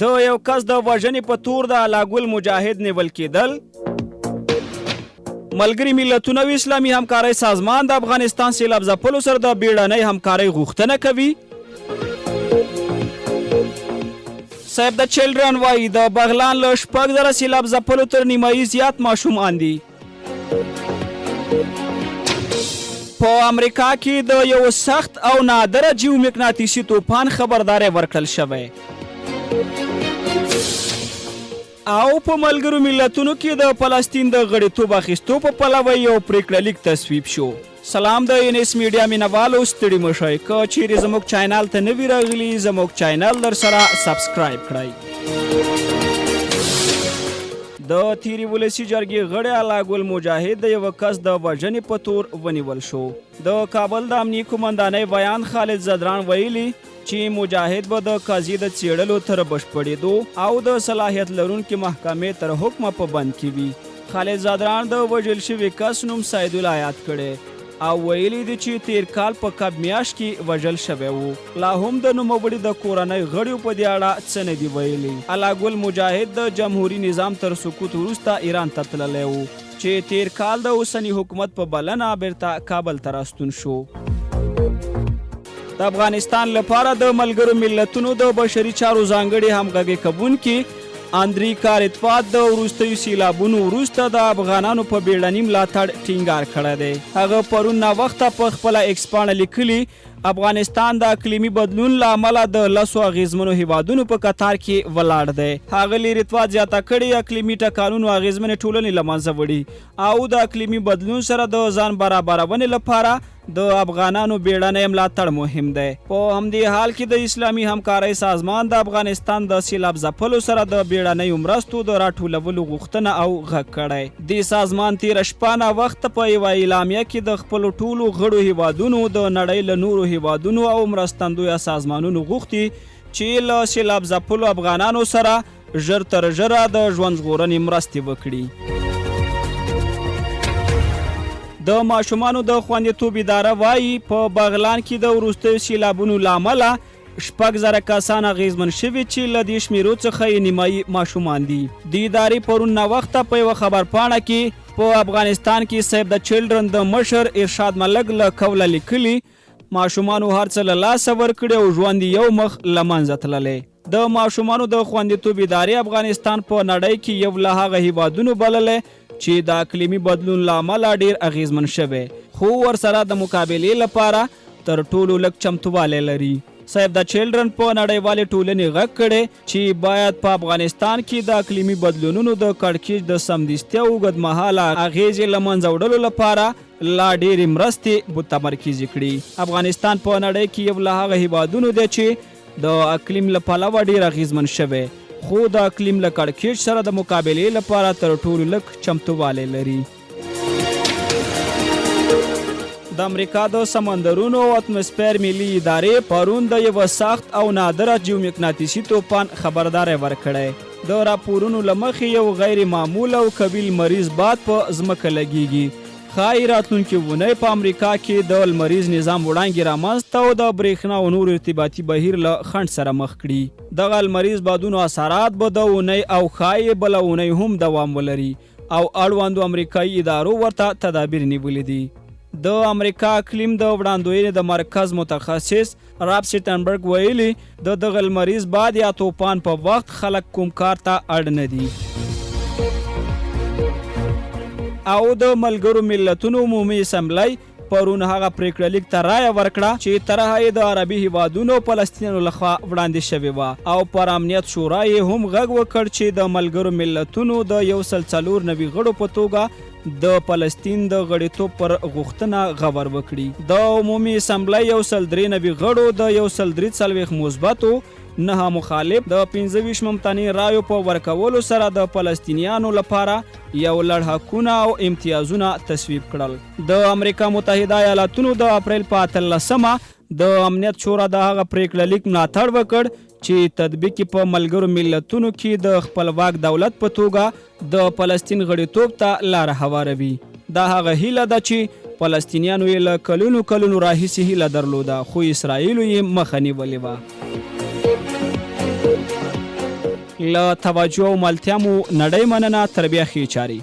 د یو کس د وژنې په تور د علاګل مجاهد نیول کېدل. ملګري ملتونه او اسلامي همکارۍ سازمان د افغانستان سیلاب ځپلو سره د بیړنۍ همکارۍ غوښتنه کوي. صاحب د چلډرن وایي د بغلان له 6,000 سیلاب ځپلو تر نیمایي زیات ماشومان دي. په امریکا کې د یو سخت او نادره جیومقناطیسي طوفان خبرداری ورکړل شوی. او په ملګرو ملتونو کې د فلسطین د غړیتوب اخیستو په پلوه یو پریکړه لیک تصویب شو. سلام د NS میډیا مینوالو، ستړي مشئ. که چیرې زموږ چینل ته نوي راغلي، زموږ چینل در سره سبسکرایب کړئ. د تیری ولسی جرګې غړی علاګل مجاهد د یو کس د وژنې په تور ونیول شو. د کابل د امنیي قومندانۍ بیان خالد زدران ویلي چې مجاهد به د قاضي د څېړلو تر بشپړېدو او د صلاحیت لرونکي محکمې تر حکمه په بند کې وي. خالد زدران د وژل شوي کس نوم سیدالله یاد کړی او ویلي دي چې تیر کال په کب میاشت کې وژل شوی و. لا هم د نوموړي د کورنۍ غړیو په دې اړه څه نه دي ویلي. علاګل مجاهد د جمهوري نظام تر سقوط وروسته ایران ته تللی و چې تیر کال د اوسني حکومت په بلنه بیرته کابل ته راستون شو. د افغانستان لپاره د ملګرو ملتونو د بشري چارو ځانګړي همغږي کوونکي اندري کارتفات د وروستیو سیلابونو وروسته د افغانانو په بیړني ملاتړ ټینګار کړی دی. هغه پرون ناوخته په خپله ایکس پاڼه لیکلي افغانستان د اقلیمي بدلون له امله د 10 اغیزمنو هیوادونو په قطار کې ولاړ دی. ښاغلي رتوات زیاته کړې اقلیمي ټکانونو اغیزمنې ټولنې له منځه وړي او د اقلیمي بدلون سره د ځان برابرونې لپاره د افغانانو بیړنی ملاتړ مهم دی. په همدې حال کې د اسلامي همکارۍ سازمان د افغانستان د سیلاب ځپلو سره د بیړنیو مرستو د راټولولو غوښتنه او غږ کړی. دې سازمان تېره شپه ناوخته په یوه اعلامیه کې د خپلو ټولو غړو هیوادونو د نړۍ له نورو هیوادونو او مرستندویه سازمانونو غوښتي چې له سیلاب ځپلو افغانانو سره ژر تر ژره د ژوند ژغورنې مرستې وکړي. د ماشومانو د خوندیتوب اداره وایي په بغلان کې د وروستیو سیلابونو له امله 6,000 کسان اغیزمن شوي چې له دې شمیرو څخه یې نیمایي ماشومان دي. د ادارې پرون ناوخته په یوه خبرپاڼه کې په افغانستان کې سیف د چلډرن د مشر ارشاد ملک له قوله لیکلي ماشومانو هر څه له لاسه ورکړي او ژوند یو مخ له منځه تللی. د ماشومانو د خوندیتوب ادارې افغانستان په نړۍ کې یو له هغه هیوادونو بللی چې د اقلیمي بدلون له امله ډیر اغیزمن شوی خو ورسره د مقابلې لپاره تر ټولو لږ چمتووالی لري. صاحب د چلډرن په نړیوالې ټولنې غږ کړی چې باید په افغانستان کې د اقلیمي بدلونونو د کړکېچ د سمدستي او اوږدمهاله اغیزې له منځه وړلو لپاره لا ډېرې مرستې متمرکزې کړي. افغانستان په نړۍ کې یو له هغه هیوادونو دی چې د اقلیم له پلوه ډېر اغیزمن شوی خو د اقلیم له کړکېچ سره د مقابلې لپاره تر ټولو لږ چمتووالی لري. د امریکا د سمندرونو او اتموسفیر ملي ادارې پرون د یو سخت او نادره جیومقناطیسي طوفان خبرداری ورکړی. د راپورونو له مخې یو غیر معمول او قوي لمریز باد په ځمکه لګیږي. ښایي راتلونکې اونۍ په امریکا کې د لمریز نظام وړانګې رامنځته او د برېښنا او نور ارتباطي بهیر له خنډ سره مخ کړي. دغه لمریز بادونو اثرات به د اونۍ او ښایي بله اونۍ هم دوام ولري او اړوندو امریکایي ادارو ورته تدابیر نیولي دي. د امریکا اقلیم د وړاندوینې د مرکز متخصص راب سټنبرګ ویلي د دغه لمریز باد یا طوفان په وخت خلک کوم کار ته اړ نه دي. او د ملګرو ملتونو عمومي اسمبلی پرون هغه پریکړه لیک ته رایه ورکړه چې طرحه یې د عربي هیوادونو فلسطینیانو لخوا وړاندې شوې وه او پر امنیت شورا یې هم غږ وکړ چې د ملګرو ملتونو د 194 غړو په توګه د فلسطین د غړیتوب پر غوښتنه غور وکړي. د عمومي اسمبلی 193 غړو د 143 مثبتو 9 مخالف د 25 ممتنع رایو په ورکولو سره د فلسطینیانو لپاره یو لړ حقونه او امتیازونه تصویب کړل. د امریکا متحده ایالاتونو د اپریل په 18 د امنیت شورا د هغه پریکړه لیک ملاتړ وکړ چې تطبیق په ملګرو ملتونو کې د خپلواک دولت په توګه د فلسطین غړیتوب ته لاره هواروي. دا هغه هیله ده چې فلسطینیانو یې له کلونو راهیسې هیله درلوده خو اسرائیلو یې مخه نیولې وه. له توجه او ملتیا مو نړۍ مننه تر بیا ښې چارې.